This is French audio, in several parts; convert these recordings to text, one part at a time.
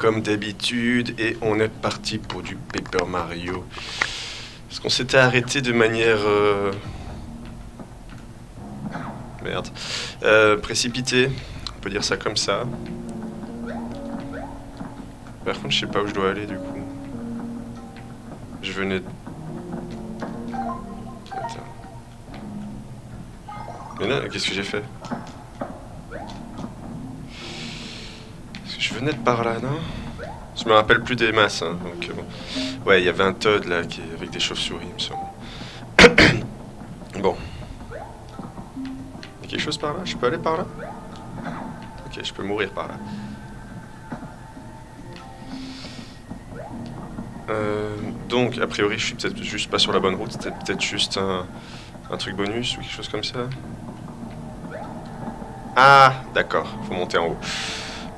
comme d'habitude, et on est parti pour du Paper Mario. Parce qu'on s'était arrêté de manière... Merde. Précipitée, on peut dire ça comme ça. Par contre, je sais pas où je dois aller, du coup. Je venais... Attends. Mais là, qu'est-ce que j'ai fait? Je venais de par là, non? Je me rappelle plus des masses, hein, donc bon. Ouais, il y avait un Toad là qui avec des chauves-souris, il me semble. Bon. Il y a quelque chose par là? Je peux aller par là? Ok, je peux mourir par là. Donc, a priori, je suis peut-être juste pas sur la bonne route. C'était peut-être juste un truc bonus ou quelque chose comme ça. Ah, d'accord, faut monter en haut.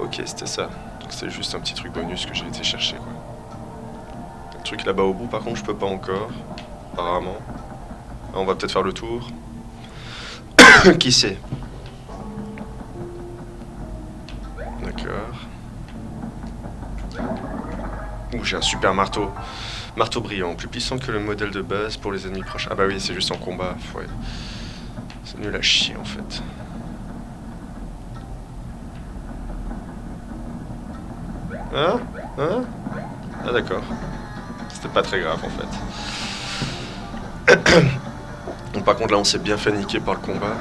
Ok, c'était ça. Donc c'était juste un petit truc bonus que j'ai été chercher, quoi. Le truc là-bas au bout, par contre, je peux pas encore. Apparemment. Ah, on va peut-être faire le tour. Qui sait? D'accord. Ouh, j'ai un super marteau. Marteau brillant, plus puissant que le modèle de base pour les ennemis proches. Ah bah oui, c'est juste en combat. Ouais. C'est nul à chier, en fait. Hein? Hein? Ah d'accord. C'était pas très grave en fait. Donc, par contre là on s'est bien fait niquer par le combat.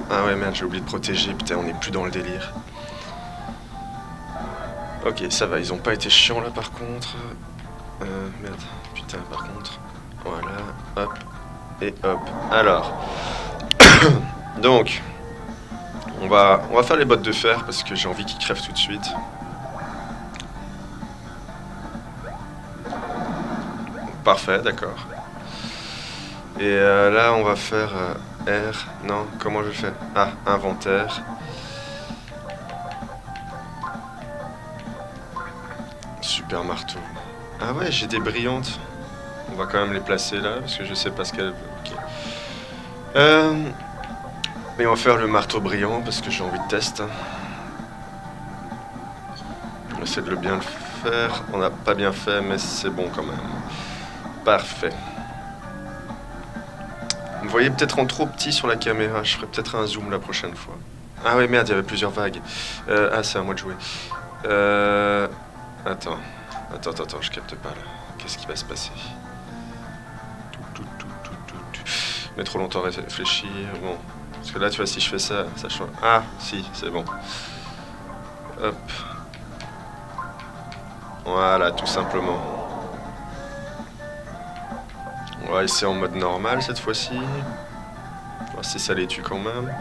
Ah ouais merde, j'ai oublié de protéger, putain on est plus dans le délire. Ok ça va, ils ont pas été chiants là par contre. Merde, putain par contre. Voilà, hop, et hop. Alors. Donc. On va faire les bottes de fer parce que j'ai envie qu'ils crèvent tout de suite. Parfait, d'accord. Et là, on va faire R. Non, comment je fais? Ah, inventaire. Super marteau. Ah ouais, j'ai des brillantes. On va quand même les placer là, parce que je sais pas ce qu'elles veulent. Ok. Mais on va faire le marteau brillant, parce que j'ai envie de tester. On va essayer de bien le faire. On n'a pas bien fait, mais c'est bon quand même. Parfait. Vous me voyez peut-être en trop petit sur la caméra. Je ferai peut-être un zoom la prochaine fois. Ah ouais, merde, il y avait plusieurs vagues. Ah, c'est à moi de jouer. Attends, je capte pas là. Qu'est-ce qui va se passer? Mais trop longtemps à réfléchir. Bon. Parce que là, tu vois, si je fais ça, ça change. Ah, si, c'est bon. Hop. Voilà, tout simplement. On va essayer en mode normal cette fois-ci. On va voir si ça les tue quand même.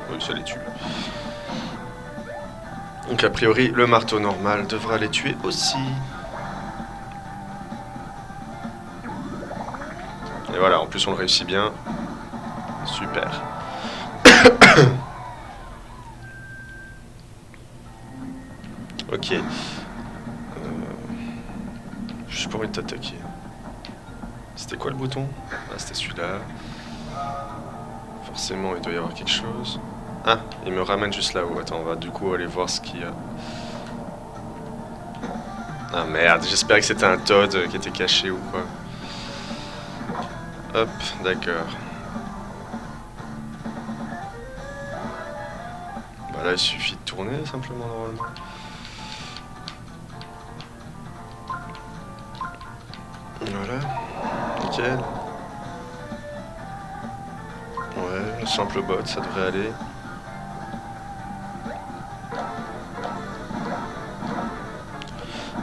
Oui, ça les tue. Donc a priori, le marteau normal devra les tuer aussi. Et voilà, en plus on le réussit bien. Super. Ok. J'ai pas envie de t'attaquer. C'était quoi le bouton? Ah, c'était celui-là. Forcément, il doit y avoir quelque chose. Ah, il me ramène juste là-haut. Attends, on va du coup aller voir ce qu'il y a. Ah merde, j'espérais que c'était un Toad qui était caché ou quoi. Hop, d'accord. Bah là, il suffit de tourner simplement normalement. Voilà, nickel. Ouais, simple bot, ça devrait aller.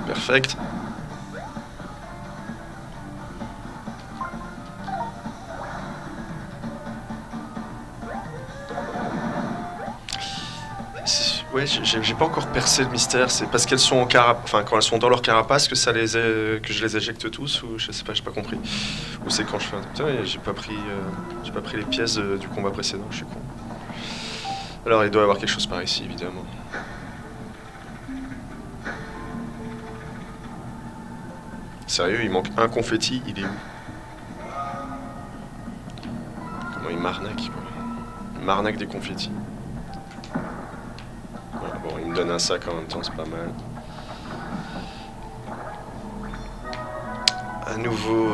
Perfect. Ouais, j'ai pas encore percé le mystère. C'est parce qu'elles sont en enfin quand elles sont dans leur carapace que ça les que je les éjecte tous ou je sais pas, j'ai pas compris. Ou c'est quand je fais un... Putain, j'ai pas pris les pièces du combat précédent, je suis con. Alors il doit y avoir quelque chose par ici évidemment. Sérieux, il manque un confetti, il est où? Comment il m'arnaque quoi. Il m'arnaque des confettis. Voilà, bon, il me donne un sac en même temps, c'est pas mal. Un nouveau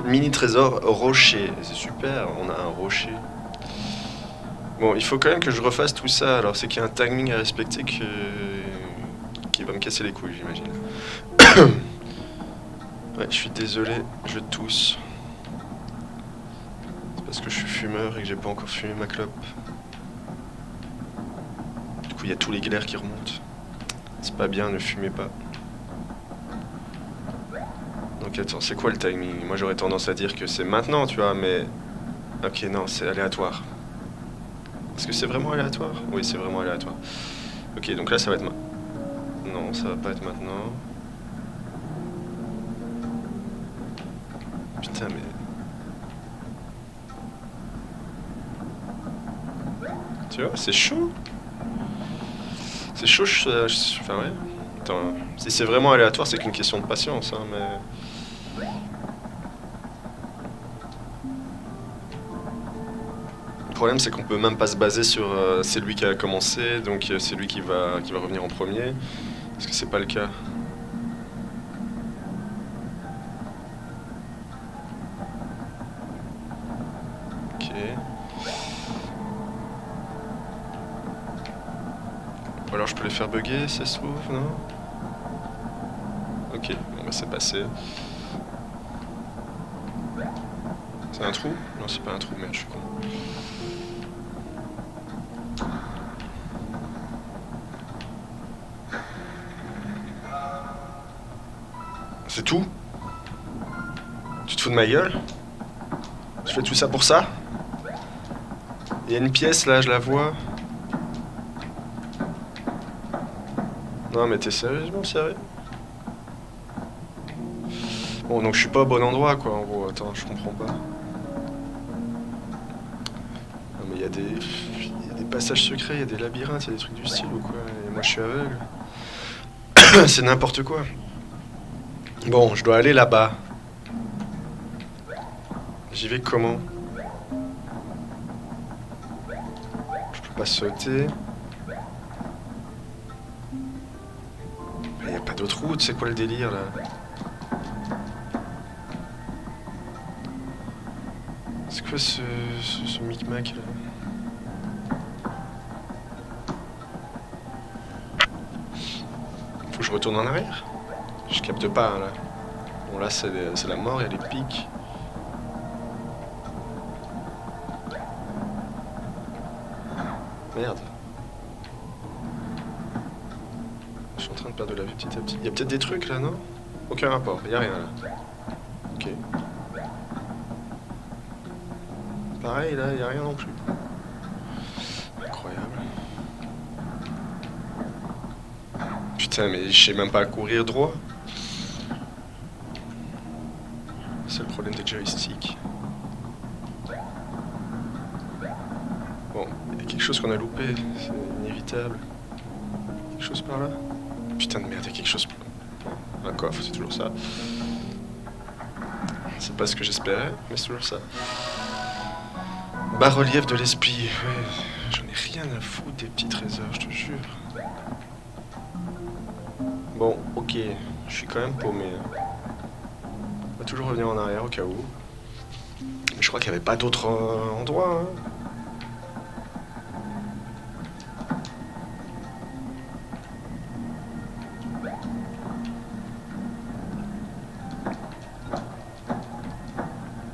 mini trésor rocher. C'est super, on a un rocher. Bon, il faut quand même que je refasse tout ça. Alors, c'est qu'il y a un timing à respecter qui va me casser les couilles, j'imagine. Ouais, je suis désolé, je tousse. C'est parce que je suis fumeur et que j'ai pas encore fumé ma clope. Du coup, il y a tous les glaires qui remontent. C'est pas bien, ne fumez pas. Donc attends, c'est quoi le timing? Moi j'aurais tendance à dire que c'est maintenant, tu vois, mais... Ok, non, c'est aléatoire. Est-ce que c'est vraiment aléatoire? Oui, c'est vraiment aléatoire. Ok, donc là ça va être non, ça va pas être maintenant. Putain, mais... Tu vois, c'est chaud. C'est chaud, enfin ouais. Attends, si c'est vraiment aléatoire, c'est qu'une question de patience, hein, mais... Le problème, c'est qu'on peut même pas se baser sur c'est lui qui a commencé, donc c'est lui qui va revenir en premier. Parce que c'est pas le cas. Ok. Ou alors je peux les faire bugger, ça se trouve, non? Ok, bon bah c'est passé. C'est un trou? Non, c'est pas un trou, merde, je suis con. C'est tout? Tu te fous de ma gueule? Tu fais tout ça pour ça? Il y a une pièce là, je la vois. Non mais t'es sérieusement sérieux? Bon donc je suis pas au bon endroit quoi en gros, attends, je comprends pas. Non mais il y a des passages secrets, il y a des labyrinthes, il y a des trucs du style ou quoi, et moi je suis aveugle. C'est n'importe quoi. Bon, je dois aller là-bas. J'y vais comment? Je peux pas sauter. Il n'y a pas d'autre route, c'est quoi le délire là? C'est quoi ce micmac là? Faut que je retourne en arrière? Je capte pas hein, là. Bon là c'est la mort, il y a les pics. Merde. Je suis en train de perdre de la vue petit à petit. Il y a peut-être des trucs là, non? Aucun rapport, il n'y a rien là. Ok. Pareil là, il n'y a rien non plus. Incroyable. Putain, mais je sais même pas courir droit. C'est le problème des joysticks. Bon, il y a quelque chose qu'on a loupé, c'est inévitable. Quelque chose par là? Putain de merde, il y a quelque chose... Un coffre, c'est toujours ça. C'est pas ce que j'espérais, mais c'est toujours ça. Bas-relief de l'esprit. Ouais, j'en ai rien à foutre des petits trésors, je te jure. Bon, ok, je suis quand même paumé. On va toujours revenir en arrière au cas où. Mais je crois qu'il n'y avait pas d'autre endroit. Hein.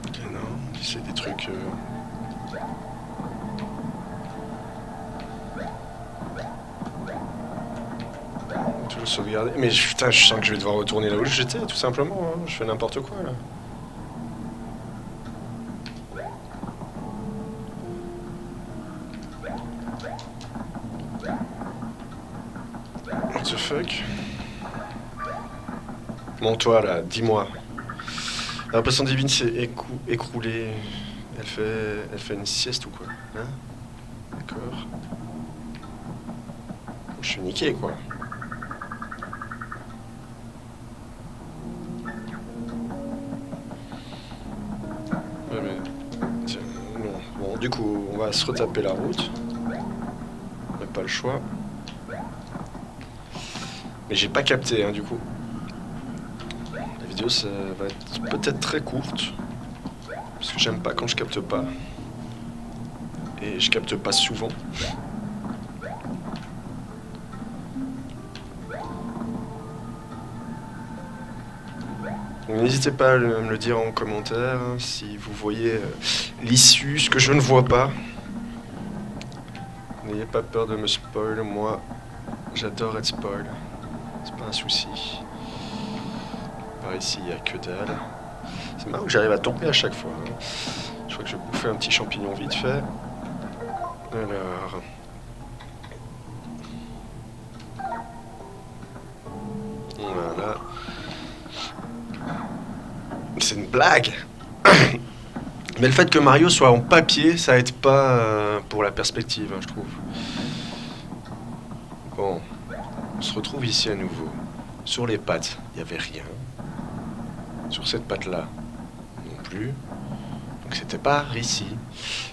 Ok, non, c'est des trucs... Toujours sauvegarder. Mais putain, je sens que je vais devoir retourner là où j'étais, tout simplement. Hein. Je fais n'importe quoi là. What the fuck? Bon, toi là, dis-moi. La représentation divine s'est écroulée. Elle fait une sieste ou quoi? Hein? D'accord. Je suis niqué quoi. Ouais mais... Tiens, non. Bon, du coup, on va se retaper la route. On n'a pas le choix. Mais j'ai pas capté, hein, du coup. La vidéo, ça va être peut-être très courte. Parce que j'aime pas quand je capte pas. Et je capte pas souvent. N'hésitez pas à me le dire en commentaire hein, si vous voyez l'issue, ce que je ne vois pas. N'ayez pas peur de me spoil, moi j'adore être spoil. C'est pas un souci. Par ici, il n'y a que dalle. C'est marrant que j'arrive à tomber à chaque fois. Hein. Je crois que je vais bouffer un petit champignon vite fait. Alors. Voilà. C'est une blague. Mais le fait que Mario soit en papier, ça aide pas pour la perspective, hein, je trouve. Bon, on se retrouve ici à nouveau. Sur les pattes, il n'y avait rien. Sur cette patte-là, non plus. Donc c'était par ici.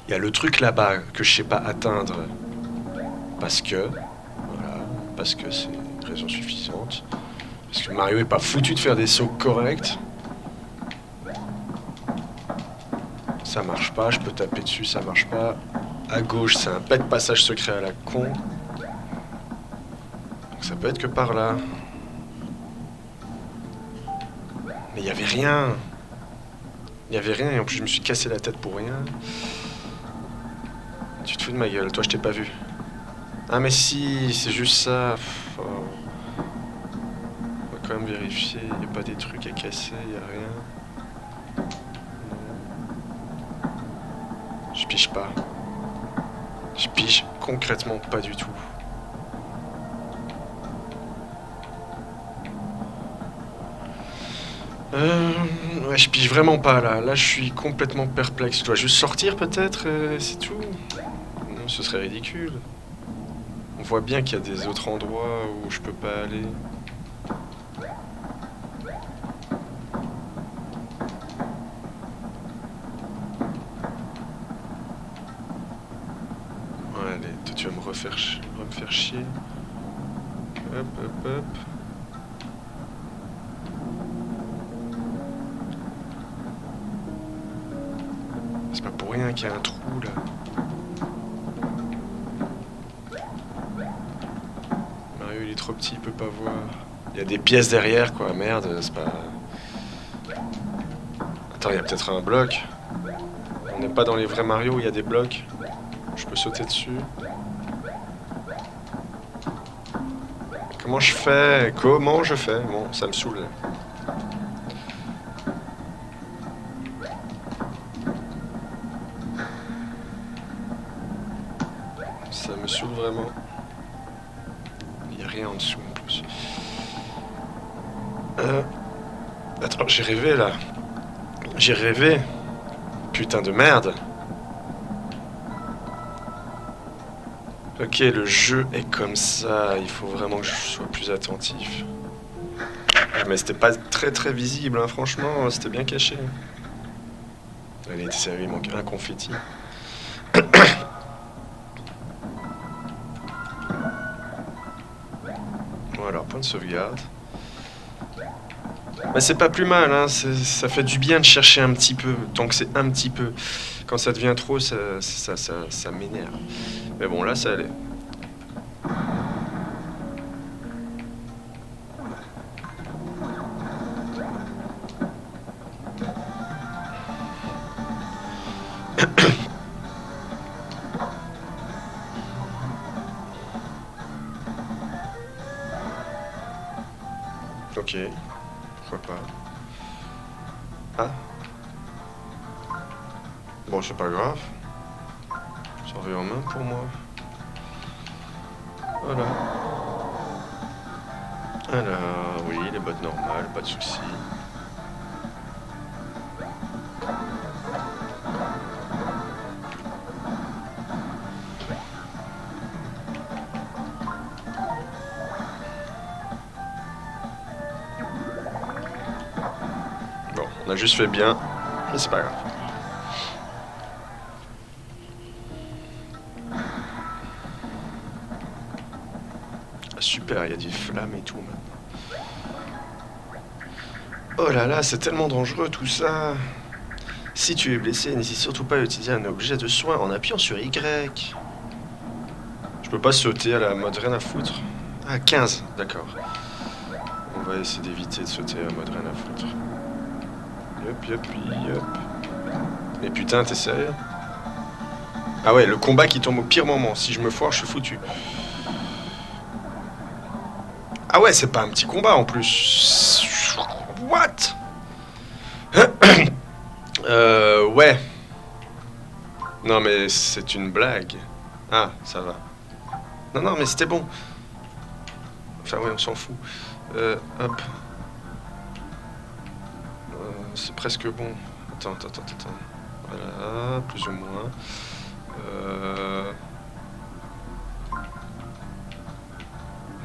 Il y a le truc là-bas que je sais pas atteindre. Parce que... Voilà, parce que c'est une raison suffisante. Parce que Mario est pas foutu de faire des sauts corrects. Ça marche pas, je peux taper dessus, ça marche pas. À gauche, c'est un bête passage secret à la con. Donc ça peut être que par là. Mais il y avait rien. Il y avait rien et en plus je me suis cassé la tête pour rien. Tu te fous de ma gueule, toi je t'ai pas vu. Ah mais si, c'est juste ça. Oh. On va quand même vérifier, il n'y a pas des trucs à casser, il n'y a rien. Je pige pas. Je pige concrètement pas du tout. Ouais, je pige vraiment pas là. Là, je suis complètement perplexe. Je dois juste sortir peut-être, c'est tout. Non, ce serait ridicule. On voit bien qu'il y a des autres endroits où je peux pas aller. Ouais, allez, toi tu vas me refaire chier. Hop, hop, hop. C'est pas pour rien qu'il y a un trou là. Mario il est trop petit, il peut pas voir. Il y a des pièces derrière quoi, merde, c'est pas... Attends, il y a peut-être un bloc. On n'est pas dans les vrais Mario où il y a des blocs. Je peux sauter dessus. Comment je fais? Comment je fais? Bon, ça me saoule. Ça me saoule vraiment. Il n'y a rien en dessous en plus. Attends, j'ai rêvé là. J'ai rêvé. Putain de merde. Ok, le jeu est comme ça. Il faut vraiment que je sois plus attentif. Mais c'était pas très très visible, hein, franchement. C'était bien caché. Allez, t'es sérieux, il manque un confetti. Voilà, point de sauvegarde. Mais c'est pas plus mal, hein, ça fait du bien de chercher un petit peu, tant que c'est un petit peu. Quand ça devient trop, ça m'énerve. Mais bon, là, ça allait. Ok, pourquoi pas. Ah. Bon, c'est pas grave. Ça revient en main pour moi. Voilà. Alors, oui, les bottes normales, pas de soucis. Bon, on a juste fait bien, mais c'est pas grave. Ah, super. super, il y a des flammes et tout maintenant. Oh là là, c'est tellement dangereux tout ça. Si tu es blessé, n'hésite surtout pas à utiliser un objet de soin en appuyant sur Y. Je peux pas sauter à la mode rien à foutre. Ah, 15, d'accord. On va essayer d'éviter de sauter à mode rien à foutre. Yop. Mais putain, t'es sérieux? Ah ouais, le combat qui tombe au pire moment. Si je me foire, je suis foutu. Ah ouais, c'est pas un petit combat en plus. What? Ouais. Non mais c'est une blague. Ah, ça va. Non, mais c'était bon. Enfin ouais, on s'en fout. Hop. C'est presque bon. Attends. Voilà, plus ou moins.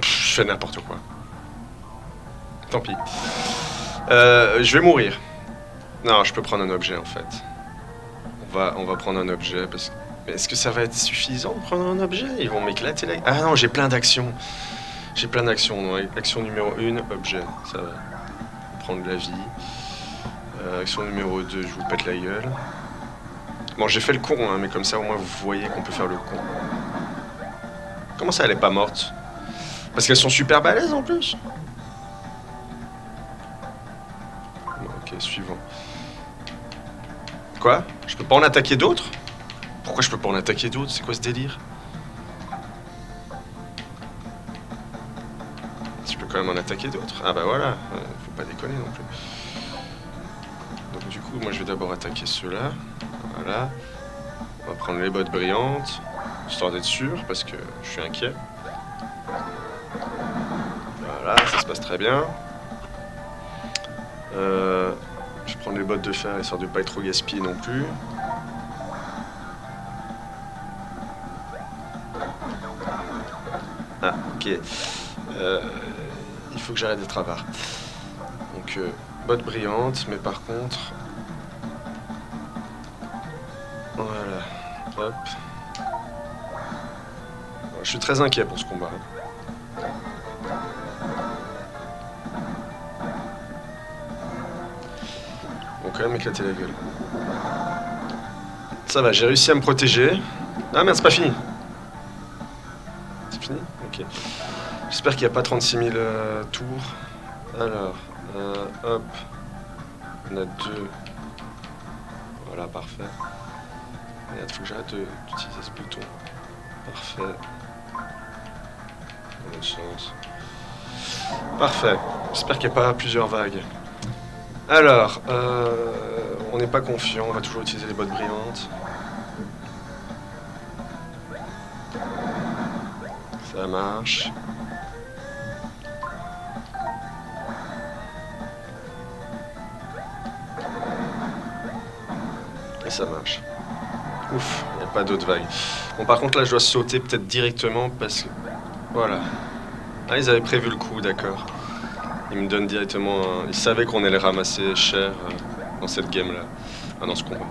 Je fais n'importe quoi. Tant pis. Je vais mourir. Non, je peux prendre un objet en fait. On va prendre un objet parce que... Mais est-ce que ça va être suffisant de prendre un objet? Ils vont m'éclater là. Ah non, j'ai plein d'actions. J'ai plein d'actions. Action numéro 1, objet. Ça va. Prendre la vie. Action numéro 2, je vous pète la gueule. Bon, j'ai fait le con, hein, mais comme ça au moins vous voyez qu'on peut faire le con. Comment ça, elle est pas morte? Parce qu'elles sont super balèzes en plus. Bon, ok, suivant. Quoi? Je peux pas en attaquer d'autres? Pourquoi je peux pas en attaquer d'autres? C'est quoi ce délire? Je peux quand même en attaquer d'autres. Ah bah voilà, faut pas déconner non plus. Donc du coup, moi je vais d'abord attaquer ceux-là. Voilà. On va prendre les bottes brillantes, histoire d'être sûr, parce que je suis inquiet. Voilà, ça se passe très bien. Je vais prendre les bottes de fer, histoire de pas être trop gaspillé non plus. Ah, ok. Il faut que j'arrête d'être avare. Donc, bottes brillantes, mais par contre... Voilà. Hop. Je suis très inquiet pour ce combat. Ils vont quand même éclater la gueule. Ça va, j'ai réussi à me protéger. Ah merde, c'est pas fini. C'est fini? Ok. J'espère qu'il n'y a pas 36 000 tours. Alors, hop. On a 2. Voilà, parfait. Merde, faut que j'arrête d'utiliser ce bouton. Parfait. Dans l'autre sens. Parfait. J'espère qu'il n'y a pas plusieurs vagues. Alors, on n'est pas confiant, on va toujours utiliser les bottes brillantes. Ça marche. Et ça marche. Ouf, il n'y a pas d'autres vagues. Bon, par contre, là, je dois sauter peut-être directement parce que... Voilà. Ah, ils avaient prévu le coup, d'accord. Ils me donnent directement... Ils savaient qu'on allait ramasser cher dans cette game-là. Ah, dans ce combat.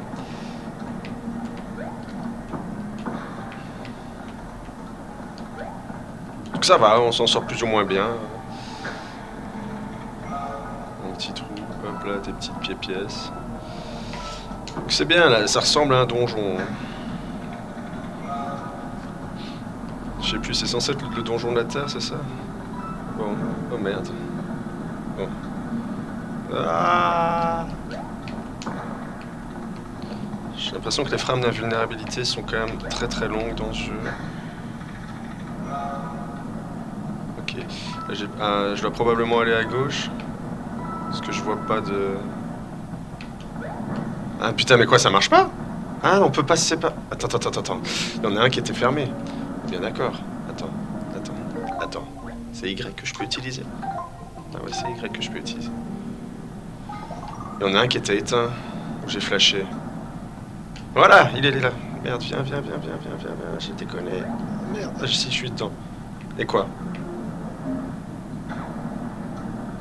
Donc ça va, on s'en sort plus ou moins bien. Un petit trou, hop là, des petites pièces. Donc c'est bien, là, ça ressemble à un donjon. Je sais plus, c'est censé être le donjon de la Terre, c'est ça? Bon, oh merde. Bon. Ah, j'ai l'impression que les frames d'invulnérabilité sont quand même très très longues dans ce jeu. Ok, là, je dois probablement aller à gauche. Parce que je vois pas de... Ah putain, mais quoi, ça marche pas? Ah, on peut pas se séparer. Attends. Il y en a un qui était fermé. Bien d'accord. Attends. C'est Y que je peux utiliser. Ah ouais, c'est Y que je peux utiliser. Il y en a un qui était éteint, où j'ai flashé. Voilà, il est là. Merde, viens, j'ai déconné. Merde, si je suis dedans. Et quoi?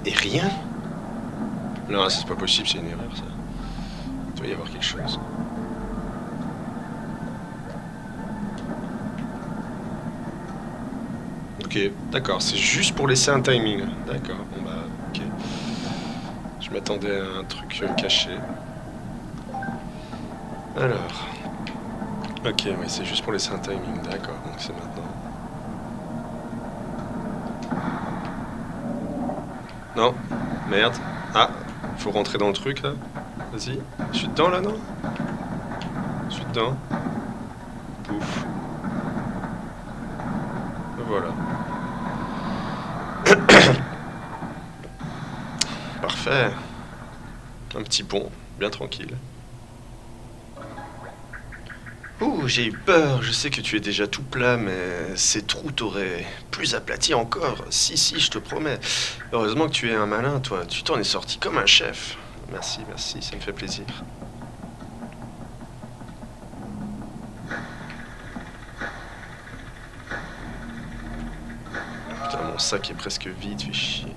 Et rien? Non, c'est pas possible, c'est une erreur, ça. Il doit y avoir quelque chose. Ok, d'accord, c'est juste pour laisser un timing. D'accord, bon bah, ok. Je m'attendais à un truc caché. Alors. Ok, oui, c'est juste pour laisser un timing, d'accord, donc c'est maintenant. Non, merde. Ah, faut rentrer dans le truc là. Vas-y, je suis dedans là, non? Je suis dedans. Pouf. Voilà. Parfait. Un petit pont, bien tranquille. Ouh, j'ai eu peur. Je sais que tu es déjà tout plat, mais ces trous t'auraient plus aplati encore. Si, si, je te promets. Heureusement que tu es un malin, toi. Tu t'en es sorti comme un chef. Merci, merci, ça me fait plaisir. Putain, mon sac est presque vide, fais chier.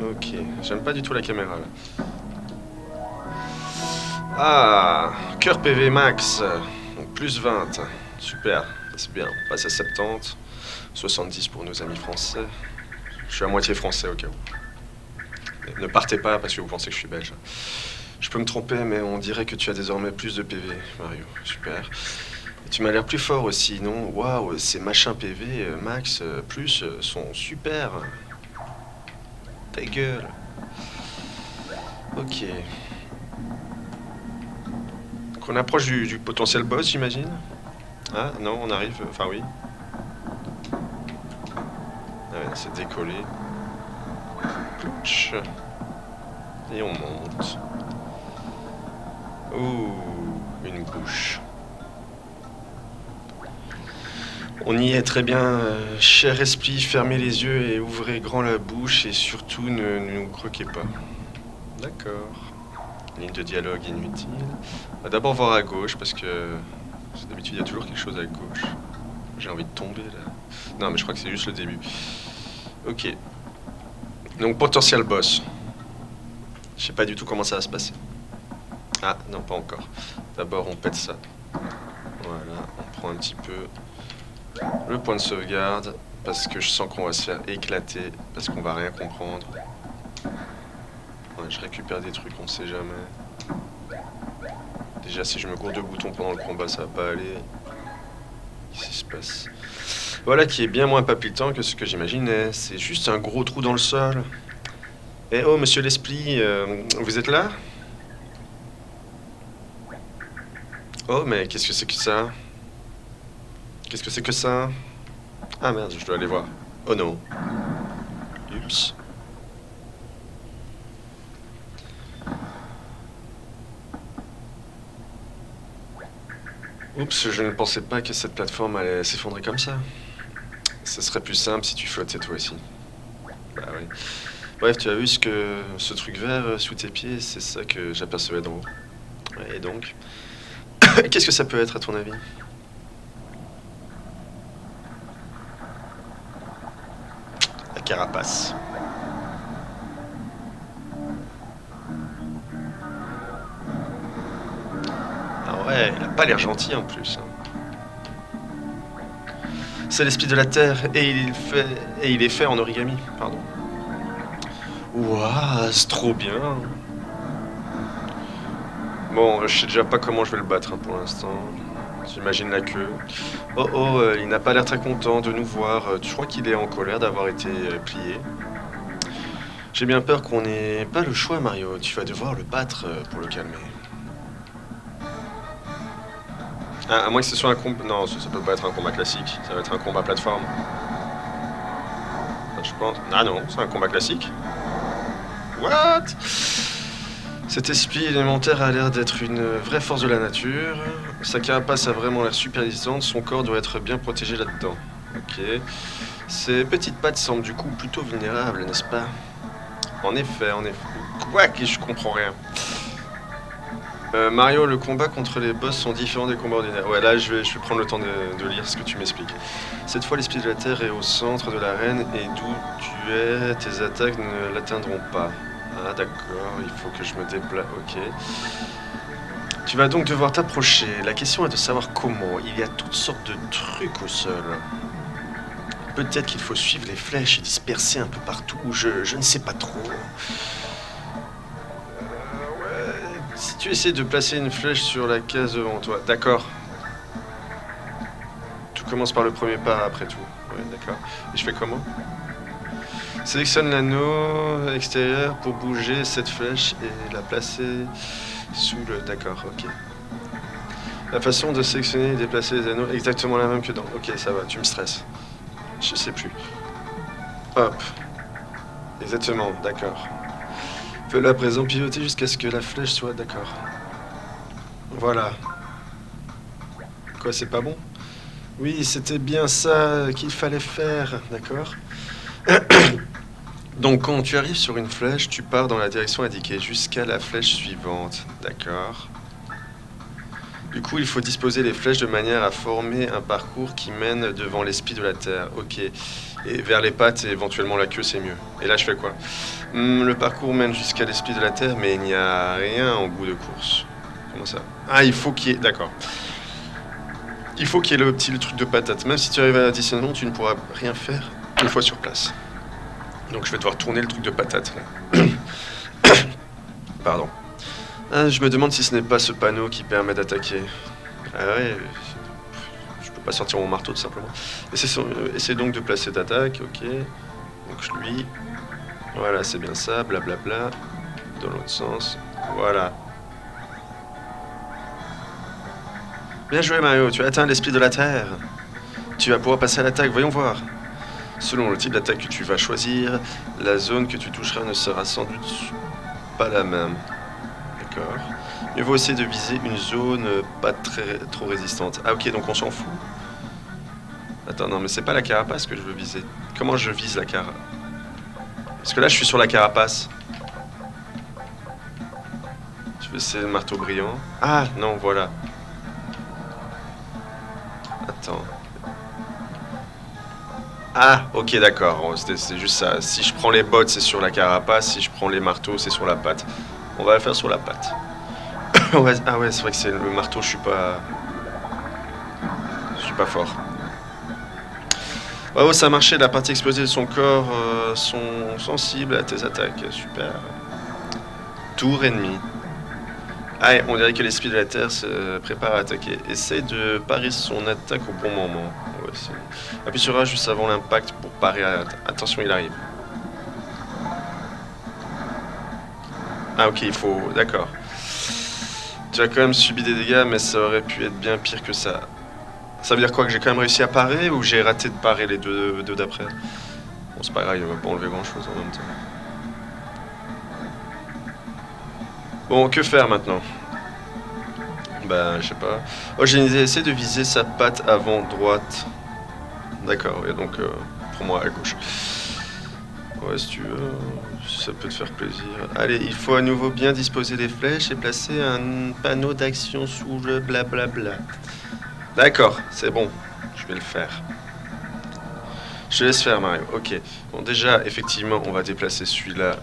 Ok, j'aime pas du tout la caméra là. Ah, cœur PV max, donc plus 20. Super, c'est bien. On passe à 70, 70 pour nos amis français. Je suis à moitié français au cas où. Ne partez pas parce que vous pensez que je suis belge. Je peux me tromper, mais on dirait que tu as désormais plus de PV, Mario. Super. Et tu m'as l'air plus fort aussi, non? Waouh, ces machins PV, max, plus, sont super. Ta gueule. Ok. Donc on approche du potentiel boss, j'imagine? Ah, non, on arrive... Enfin, oui. Ah ouais, c'est décollé. Plouch. Et on monte. Ouh, une bouche. On y est très bien. Cher esprit, fermez les yeux et ouvrez grand la bouche et surtout ne nous croquez pas. D'accord. Ligne de dialogue inutile. On va d'abord voir à gauche parce que d'habitude il y a toujours quelque chose à gauche. J'ai envie de tomber là. Non mais je crois que c'est juste le début. Ok. Donc potentiel boss. Je sais pas du tout comment ça va se passer. Ah non pas encore. D'abord on pète ça. Voilà, on prend un petit peu le point de sauvegarde parce que je sens qu'on va se faire éclater parce qu'on va rien comprendre. Ouais, je récupère des trucs, on sait jamais. Déjà, si je me cours de boutons pendant le combat, ça va pas aller. Qu'est-ce qui se passe? Voilà qui est bien moins palpitant que ce que j'imaginais. C'est juste un gros trou dans le sol. Eh oh, monsieur l'esprit, vous êtes là? Oh, mais qu'est-ce que c'est que ça? Qu'est-ce que c'est que ça? Ah merde, je dois aller voir. Oh non. Oups. Oups, je ne pensais pas que cette plateforme allait s'effondrer comme ça. Ce serait plus simple si tu flottais toi aussi. Bah oui. Bref, tu as vu ce truc vert sous tes pieds, c'est ça que j'apercevais d'en haut. Ouais, et donc, qu'est-ce que ça peut être à ton avis? La carapace. Ah ouais, il a pas l'air gentil en plus. C'est l'esprit de la terre et il est fait en origami, pardon. Ouah, c'est trop bien. Bon, je sais déjà pas comment je vais le battre hein, pour l'instant. J'imagine la queue. Oh oh, il n'a pas l'air très content de nous voir. Je crois qu'il est en colère d'avoir été plié. J'ai bien peur qu'on n'ait pas le choix, Mario. Tu vas devoir le battre pour le calmer. Ah, à moins que ce soit un combat... Non, ça peut pas être un combat classique. Ça va être un combat plateforme. Enfin, je pense... Ah non, c'est un combat classique. What? Cet esprit élémentaire a l'air d'être une vraie force de la nature. Sa carapace a vraiment l'air super résistante. Son corps doit être bien protégé là-dedans. Ok. Ses petites pattes semblent du coup plutôt vulnérables, n'est-ce pas? En effet, en effet. Quoi que je comprends rien. Mario, le combat contre les boss sont différents des combats ordinaires. Ouais, là, je vais prendre le temps de lire ce que tu m'expliques. Cette fois, l'esprit de la Terre est au centre de l'arène et d'où tu es, tes attaques ne l'atteindront pas. Ah, d'accord, il faut que je me déplace. Ok. Tu vas donc devoir t'approcher. La question est de savoir comment. Il y a toutes sortes de trucs au sol. Peut-être qu'il faut suivre les flèches et disperser un peu partout. Je ne sais pas trop. Ouais. Si tu essaies de placer une flèche sur la case devant toi. D'accord. Tout commence par le premier pas après tout. Ouais, d'accord. Et je fais comment? Sélectionne l'anneau extérieur pour bouger cette flèche et la placer sous le... D'accord, ok. La façon de sélectionner et déplacer les anneaux est exactement la même que dans... Ok, ça va, tu me stresses. Je sais plus. Hop. Exactement, d'accord. Fais-le à présent pivoter jusqu'à ce que la flèche soit d'accord. Voilà. Quoi, c'est pas bon? Oui, c'était bien ça qu'il fallait faire, d'accord? Donc quand tu arrives sur une flèche, tu pars dans la direction indiquée jusqu'à la flèche suivante, d'accord? Du coup, il faut disposer les flèches de manière à former un parcours qui mène devant l'esprit de la Terre, ok. Et vers les pattes et éventuellement la queue, c'est mieux. Et là, je fais quoi? Le parcours mène jusqu'à l'esprit de la Terre, mais il n'y a rien en bout de course. Comment ça? Ah, il faut qu'il y ait... D'accord. Il faut qu'il y ait le truc de patate. Même si tu arrives à l'additionnement, tu ne pourras rien faire une fois sur place. Donc je vais devoir tourner le truc de patate. Pardon. Ah, je me demande si ce n'est pas ce panneau qui permet d'attaquer. Ah ouais, je peux pas sortir mon marteau tout simplement. Essaie donc de placer d'attaque, ok. Donc lui, voilà, c'est bien ça, blablabla. Dans l'autre sens, voilà. Bien joué Mario, tu as atteint l'esprit de la Terre. Tu vas pouvoir passer à l'attaque, voyons voir. Selon le type d'attaque que tu vas choisir, la zone que tu toucheras ne sera sans doute pas la même. D'accord. Il vaut essayer de viser une zone pas trop résistante. Ah ok, donc on s'en fout. Attends, non mais c'est pas la carapace que je veux viser. Comment je vise la carapace? Parce que là je suis sur la carapace. Je vais essayer le marteau brillant. Ah non, voilà. Attends. Ah, ok, d'accord. C'est juste ça. Si je prends les bottes, c'est sur la carapace. Si je prends les marteaux, c'est sur la patte. On va la faire sur la patte. Ah ouais, c'est vrai que c'est le marteau, je suis pas fort. Bravo, ça a marché. La partie explosée de son corps sont sensibles à tes attaques. Super. Tour ennemi. Ah, on dirait que l'esprit de la Terre se prépare à attaquer. Essaye de parer son attaque au bon moment. Ouais, appuie sur A juste avant l'impact pour parer. Attention, il arrive. Ah ok, il faut... D'accord. Tu as quand même subi des dégâts, mais ça aurait pu être bien pire que ça. Ça veut dire quoi? Que j'ai quand même réussi à parer ou j'ai raté de parer les deux d'après? Bon, c'est pas grave, il va pas enlever grand chose en même temps. Bon, que faire maintenant? Bah, je sais pas. Oh, j'ai une idée, essaie de viser sa patte avant droite. D'accord, et donc, prends-moi à gauche. Ouais, si tu veux, ça peut te faire plaisir. Allez, il faut à nouveau bien disposer les flèches et placer un panneau d'action sous le blablabla. D'accord, c'est bon, je vais le faire. Je te laisse faire, Mario. Ok. Bon, déjà, effectivement, on va déplacer celui-là.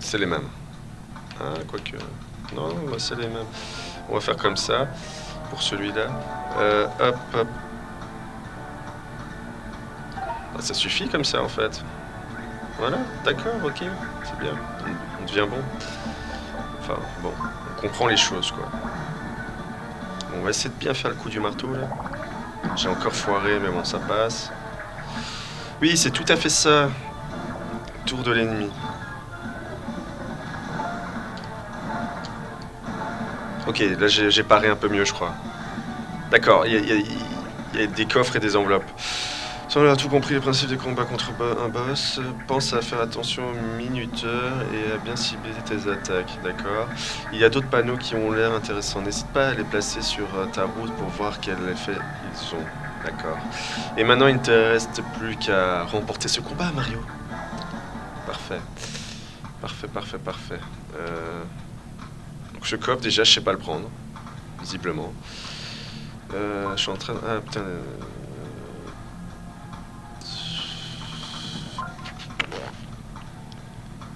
C'est les mêmes. Hein, quoique... Non, bah, c'est les mêmes. On va faire comme ça, pour celui-là. Hop, hop. Ah, ça suffit comme ça, en fait. Voilà, d'accord, ok. C'est bien. On devient bon. Enfin, bon, on comprend les choses, quoi. On va essayer de bien faire le coup du marteau, là. J'ai encore foiré, mais bon, ça passe. Oui, c'est tout à fait ça. Tour de l'ennemi. Ok, là j'ai paré un peu mieux, je crois. D'accord, il y a des coffres et des enveloppes. Si on a tout compris les principes des combats contre un boss, pense à faire attention au minuteur et à bien cibler tes attaques, d'accord? Il y a d'autres panneaux qui ont l'air intéressants. N'hésite pas à les placer sur ta route pour voir quel effet ils ont, d'accord? Et maintenant, il ne te reste plus qu'à remporter ce combat, Mario. Parfait. Parfait, parfait, parfait. Donc ce coffre, déjà, je sais pas le prendre, visiblement. Je suis en train de... Ah, putain...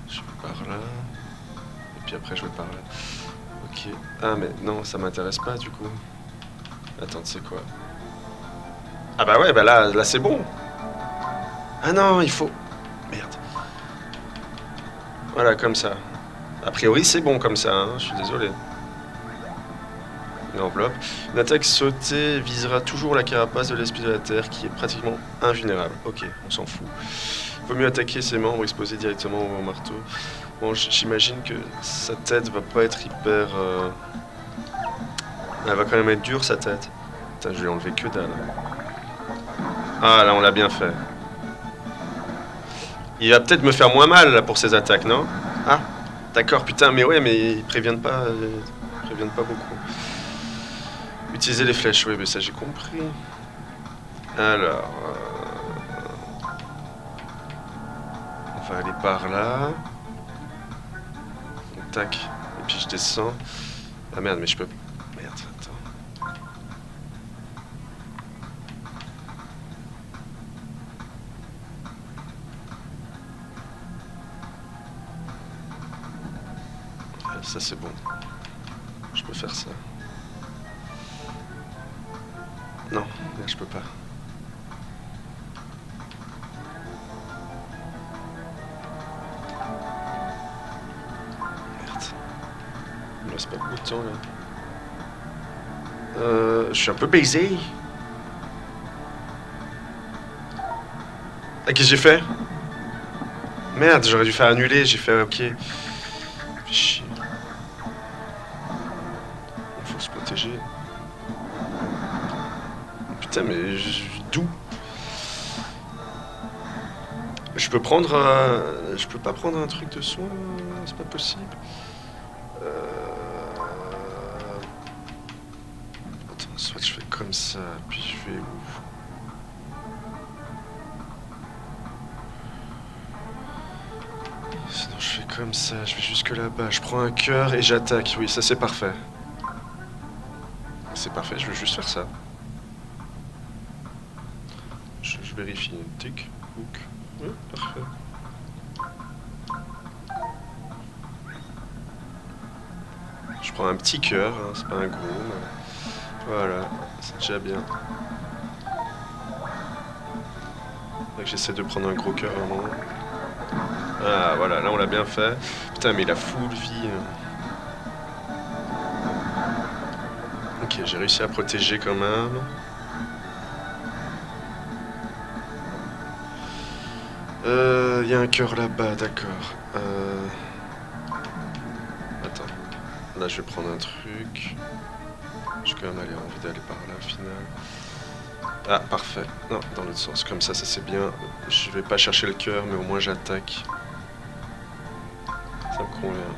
Je vais par là. Et puis puis après je vais par là. Ok. Ah mais non, ça m'intéresse pas du coup. Attends, tu sais quoi? Ah bah ouais, bah là c'est bon. Ah non, il faut... Merde. Voilà, comme ça. A priori c'est bon comme ça, hein, je suis désolé. Une enveloppe. Une attaque sautée visera toujours la carapace de l'esprit de la Terre qui est pratiquement invulnérable. Ok, on s'en fout. Il vaut mieux attaquer ses membres exposés directement au marteau. Bon, j'imagine que sa tête va pas être hyper... Elle va quand même être dure sa tête. Putain, je vais enlever que dalle. Ah là, on l'a bien fait. Il va peut-être me faire moins mal là pour ses attaques, non? Ah, d'accord, putain, mais ouais, mais ils préviennent pas beaucoup. Utiliser les flèches, oui, mais ça j'ai compris. Alors... on va aller par là. Tac. Et puis je descends. Ah merde, mais je peux... Merde, attends. Ah, ça c'est bon. Je peux faire ça. Non, là je peux pas. Merde. Il me reste pas beaucoup de temps là. Je suis un peu baisé. Ah, qu'est-ce que j'ai fait? Merde, j'aurais dû faire annuler, j'ai fait ok. Fais chier. Il faut se protéger. Putain, mais d'où? Je peux prendre un... Je peux pas prendre un truc de soin? C'est pas possible. Attends, soit je fais comme ça, puis je vais où? Sinon je fais comme ça, je vais jusque là-bas, je prends un cœur et j'attaque. Oui, ça c'est parfait. C'est parfait, je veux juste faire ça. Je vérifie. Tic, hook. Oui, parfait. Je prends un petit cœur, hein, c'est pas un gros. Mais... Voilà, c'est déjà bien. J'essaie de prendre un gros cœur à un moment. Ah voilà, là on l'a bien fait. Putain, mais il a full vie. Ok, j'ai réussi à protéger quand même. Il y a un cœur là-bas, d'accord. Attends. Là, je vais prendre un truc. J'ai quand même envie d'aller par là, au final. Ah, parfait. Non, dans l'autre sens. Comme ça c'est bien. Je vais pas chercher le cœur, mais au moins j'attaque. Ça me convient.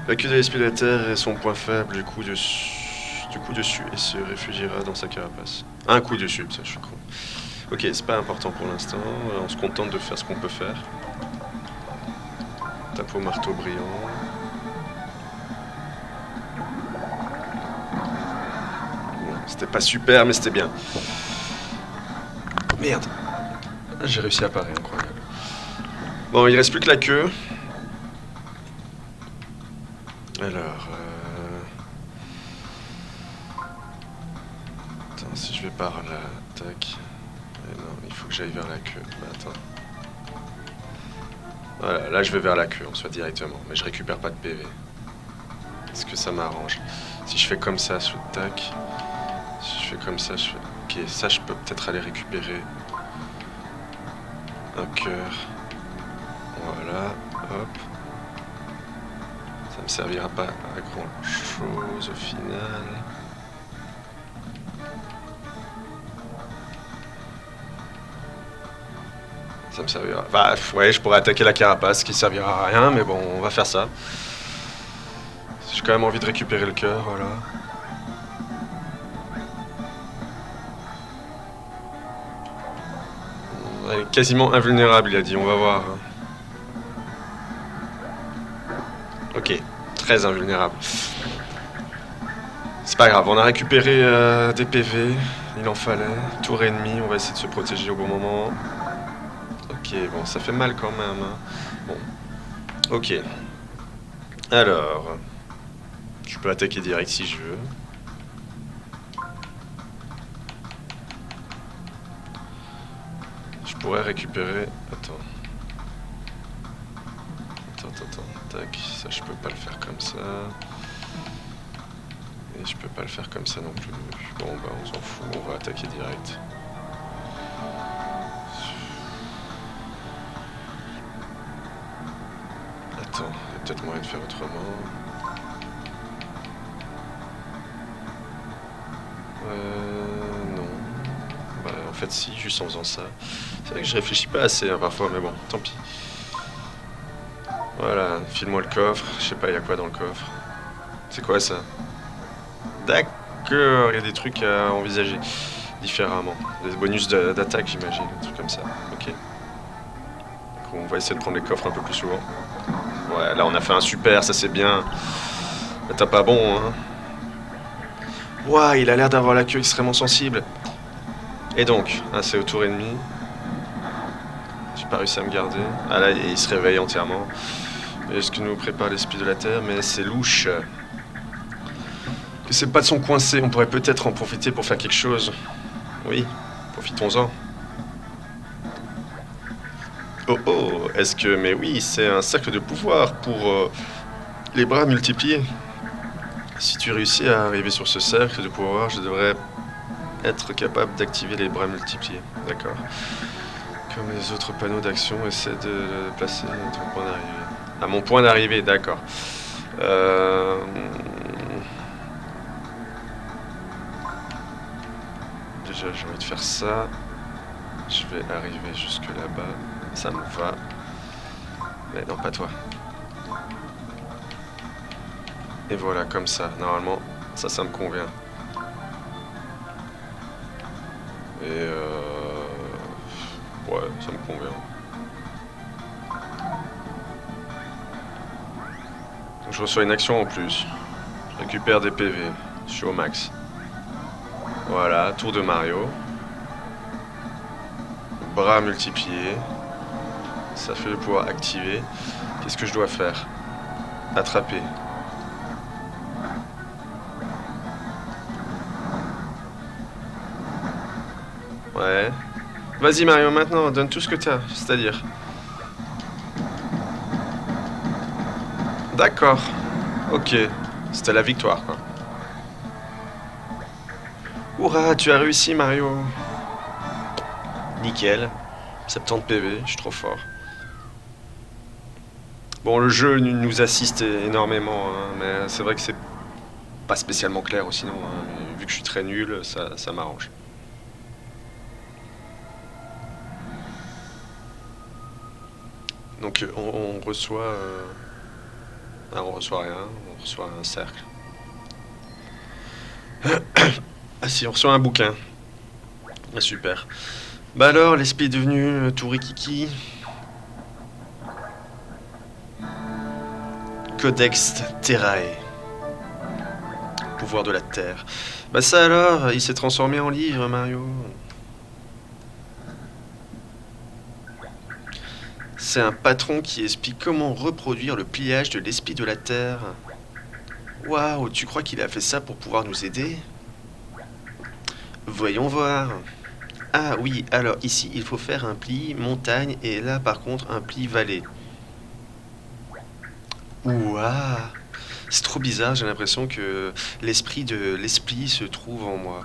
La queue de l'esprit de la Terre est son point faible. Du coup dessus et se réfugiera dans sa carapace. Un coup dessus, ça, je suis con. Ok, c'est pas important pour l'instant. On se contente de faire ce qu'on peut faire. Tape au marteau brillant. Bon, c'était pas super, mais c'était bien. Merde. J'ai réussi à parer, incroyable. Bon, il reste plus que la queue. Alors... Attends, si je vais par là... Tac... Non, il faut que j'aille vers la queue. Bah, attends. Voilà, là je vais vers la queue, on se va directement. Mais je récupère pas de PV. Est-ce que ça m'arrange? Si je fais comme ça, je tac. Si je fais comme ça, je fais... Ok, ça je peux peut-être aller récupérer un cœur. Voilà, hop. Ça me servira pas à grand chose au final. Ça me servira... Bah ouais, je pourrais attaquer la carapace qui servira à rien, mais bon, on va faire ça. J'ai quand même envie de récupérer le cœur, voilà. Elle est quasiment invulnérable, il a dit, on va voir. Ok, très invulnérable. C'est pas grave, on a récupéré des PV, il en fallait. Tour ennemi, on va essayer de se protéger au bon moment. Ok, bon, ça fait mal quand même. Hein. Bon, Ok. Alors... Je peux attaquer direct si je veux. Je pourrais récupérer... Attends. Tac. Ça, je peux pas le faire comme ça. Et je peux pas le faire comme ça non plus. Bon, bah, on s'en fout. On va attaquer direct. Attends, il y a peut-être moyen de faire autrement. Non. Bah, en fait, si, juste en faisant ça. C'est vrai que je réfléchis pas assez parfois, mais bon, tant pis. Voilà, file-moi le coffre. Je sais pas, il y a quoi dans le coffre. C'est quoi ça? D'accord, il y a des trucs à envisager différemment. Des bonus d'attaque, j'imagine, des trucs comme ça. Ok. Donc, on va essayer de prendre les coffres un peu plus souvent. Ouais, là on a fait un super, ça c'est bien. T'as pas bon, hein. Ouah, il a l'air d'avoir la queue extrêmement sensible. Et donc, c'est au tour ennemi. J'ai pas réussi à me garder. Ah là, il se réveille entièrement. Est-ce que nous prépare l'esprit de la Terre? Mais c'est louche. Que ses pattes sont coincées, on pourrait peut-être en profiter pour faire quelque chose. Oui, profitons-en. Oh, est-ce que... Mais oui, c'est un cercle de pouvoir pour les bras multipliés. Si tu réussis à arriver sur ce cercle de pouvoir, je devrais être capable d'activer les bras multipliés. D'accord. Comme les autres panneaux d'action, essaie de placer ton point d'arrivée. À mon point d'arrivée, d'accord. Déjà, j'ai envie de faire ça. Je vais arriver jusque là-bas. Ça me va. Mais non, pas toi. Et voilà, comme ça. Normalement, ça me convient. Et ouais, ça me convient. Donc je reçois une action en plus. Je récupère des PV. Je suis au max. Voilà, tour de Mario. Bras multipliés. Ça fait le pouvoir activer. Qu'est-ce que je dois faire? Attraper. Ouais. Vas-y Mario, maintenant, donne tout ce que t'as, c'est-à-dire. D'accord. Ok. C'était la victoire, quoi. Hurrah, tu as réussi Mario. Nickel. 70 PV, je suis trop fort. Bon, le jeu nous assiste énormément, hein, mais c'est vrai que c'est pas spécialement clair aussi, non. Hein, vu que je suis très nul, ça m'arrange. Donc on reçoit... on reçoit rien, on reçoit un cercle. Ah si, on reçoit un bouquin. Ah, super. Bah alors, l'esprit est devenu tout rikiki. Codex Terrae. Pouvoir de la Terre. Bah ça alors, il s'est transformé en livre, Mario. C'est un patron qui explique comment reproduire le pliage de l'esprit de la Terre. Waouh, tu crois qu'il a fait ça pour pouvoir nous aider? Voyons voir. Ah oui, alors ici, il faut faire un pli montagne et là, par contre, un pli vallée. Ouah, c'est trop bizarre, j'ai l'impression que l'esprit de l'esprit se trouve en moi.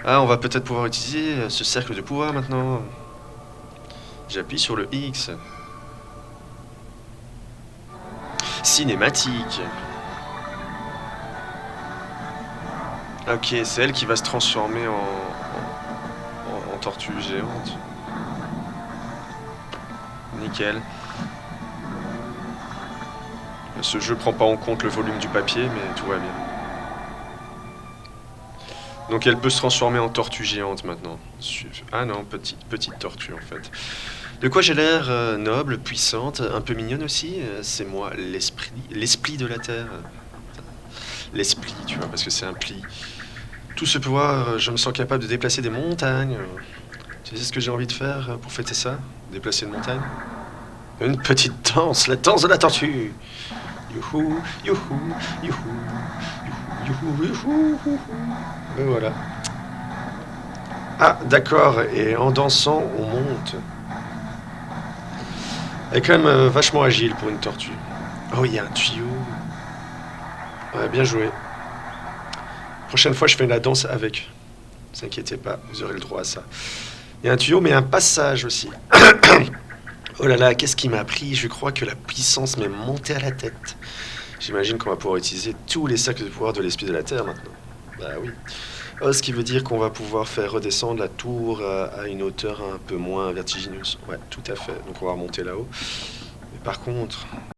Ah, on va peut-être pouvoir utiliser ce cercle de pouvoir maintenant. J'appuie sur le X. Cinématique. Ok, c'est elle qui va se transformer en tortue géante. Nickel. Ce jeu prend pas en compte le volume du papier, mais tout va bien. Donc elle peut se transformer en tortue géante maintenant. Ah non, petite tortue en fait. De quoi j'ai l'air noble, puissante, un peu mignonne aussi. C'est moi, l'esprit de la Terre. L'esprit, tu vois, parce que c'est un pli. Tout ce pouvoir, je me sens capable de déplacer des montagnes. Tu sais ce que j'ai envie de faire pour fêter ça? Déplacer une montagne? Une petite danse, la danse de la tortue. Youhou, youhou, youhou, youhou, youhou, youhou. Et voilà. Ah, d'accord, et en dansant, on monte. Elle est quand même vachement agile pour une tortue. Oh, il y a un tuyau. Ouais, bien joué. Prochaine fois, je fais la danse avec. Ne vous inquiétez pas, vous aurez le droit à ça. Il y a un tuyau, mais un passage aussi. Oh là là, qu'est-ce qui m'a pris? Je crois que la puissance m'est montée à la tête. J'imagine qu'on va pouvoir utiliser tous les cercles de pouvoir de l'esprit de la Terre maintenant. Bah oui. Oh, ce qui veut dire qu'on va pouvoir faire redescendre la tour à une hauteur un peu moins vertigineuse. Ouais, tout à fait. Donc on va remonter là-haut. Mais par contre,